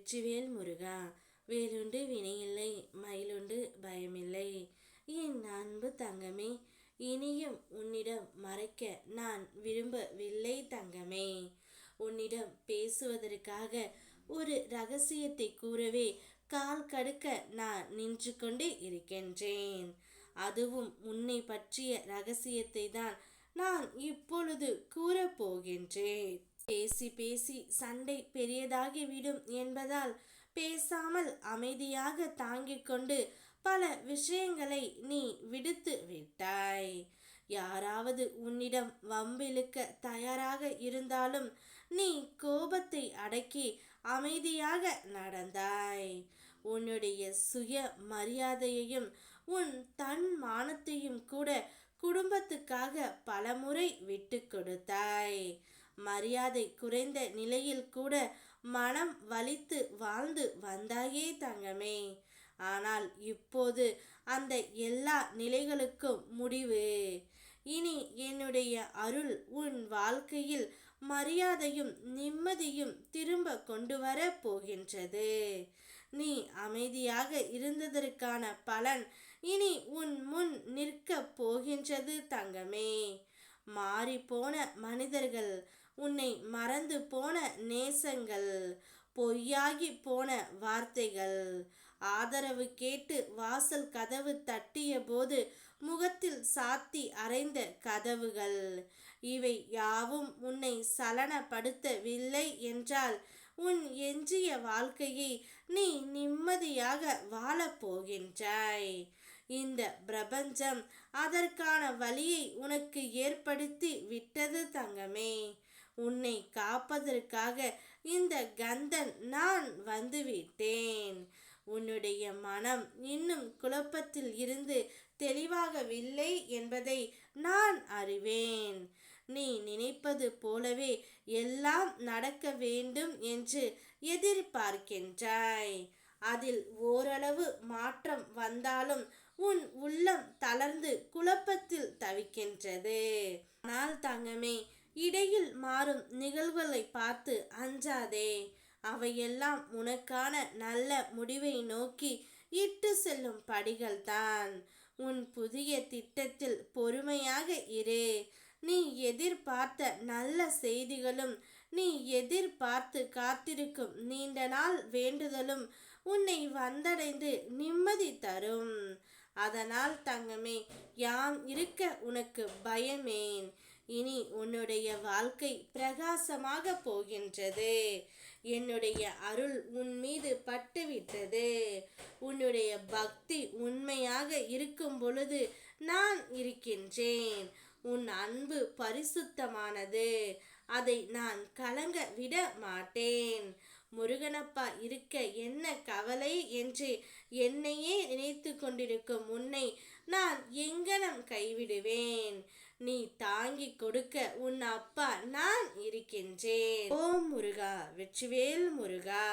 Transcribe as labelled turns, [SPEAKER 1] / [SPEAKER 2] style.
[SPEAKER 1] வெற்றிவேல் முருகா. வேலுண்டு வினையில்லை, மயிலுண்டு பயமில்லை. என் அன்பு தங்கமே, இனியும் உன்னிடம் மறைக்க நான் விரும்பவில்லை தங்கமே. உன்னிடம் பேசுவதற்காக ஒரு ரகசியத்தை கூறவே கால் கடுக்க நான் நின்று கொண்டு இருக்கின்றேன். அதுவும் உன்னை பற்றிய ரகசியத்தை தான் நான் இப்பொழுது கூறப்போகின்றேன். பேசி பேசி சண்டை பெரியதாகிவிடும் என்பதால் பேசாமல் அமைதியாக தாங்கிக் கொண்டு பல விஷயங்களை நீ விடுத்து விட்டாய். யாராவது உன்னிடம் வம்பிழுக்க தயாராக இருந்தாலும் நீ கோபத்தை அடக்கி அமைதியாக நடந்தாய். உன்னுடைய சுய மரியாதையையும் உன் தன் மானத்தையும் கூட குடும்பத்துக்காக பலமுறை விட்டு கொடுத்தாய். மரியாதை குறைந்த நிலையில் கூட மனம் வலித்து வாழ்ந்து வந்தாயே தங்கமே. ஆனால் இப்போது அந்த எல்லா நிலைகளுக்கும் முடிவு. இனி என்னுடைய அருள் உன் வாழ்க்கையில் மரியாதையும் நிம்மதியும் திரும்ப கொண்டு வர போகின்றது. நீ அமைதியாக இருந்ததற்கான பலன் இனி உன் முன் நிற்க போகின்றது தங்கமே. மாறிப்போன மனிதர்கள், உன்னை மறந்து போன நேசங்கள், பொய்யாகி போன வார்த்தைகள், ஆதரவு கேட்டு வாசல் கதவு தட்டிய போது முகத்தில் சாத்தி அறைந்த கதவுகள், இவை யாவும் உன்னை சலனப்படுத்தவில்லை என்றால் உன் எஞ்சிய வாழ்க்கையை நீ நிம்மதியாக வாழப்போகின்றாய். இந்த பிரபஞ்சம் அதற்கான வழியை உனக்கு ஏற்படுத்தி விட்டது தங்கமே. உன்னை காப்பதற்காக இந்த கந்தன் நான் வந்துவிட்டேன். உன்னுடைய மனம் இன்னும் குழப்பத்தில் இருந்து தெளிவாகவில்லை என்பதை நான் அறிவேன். நீ நினைப்பது போலவே எல்லாம் நடக்க வேண்டும் என்று எதிர்பார்க்கின்றாய். அதில் ஓரளவு மாற்றம் வந்தாலும் உன் உள்ளம் தளர்ந்து குழப்பத்தில் தவிக்கின்றது. ஆனால் தங்கமே, இடையில் மாறும் நிகழ்வுகளை பார்த்து அஞ்சாதே. அவையெல்லாம் உனக்கான நல்ல முடிவை நோக்கி இட்டு செல்லும் படிகள்தான். உன் புதிய திட்டத்தில் பொறுமையாக இரு. நீ எதிர்பார்த்த நல்ல செய்திகளும் நீ எதிர்பார்த்து காத்திருக்கும் நீண்ட நாள் வேண்டுதலும் உன்னை வந்தடைந்து நிம்மதி தரும். அதனால் தங்கமே, யாம் இருக்க உனக்கு பயமேன். இனி உன்னுடைய வாழ்க்கை பிரகாசமாக போகின்றது. என்னுடைய அருள் உன் மீது பட்டுவிட்டது. உன்னுடைய பக்தி உண்மையாக இருக்கும் பொழுது நான் இருக்கின்றேன். உன் அன்பு பரிசுத்தமானது. அதை நான் கலங்க விட மாட்டேன். முருகனப்பா இருக்க என்ன கவலை என்று என்னையே நினைத்து கொண்டிருக்கும் உன்னை நான் எங்கனம் கைவிடுவேன்? நீ தாங்கி கொடுக்க உன் அப்பா நான் இருக்கின்றேன். ஓம் முருகா. வெற்றிவேல் முருகா.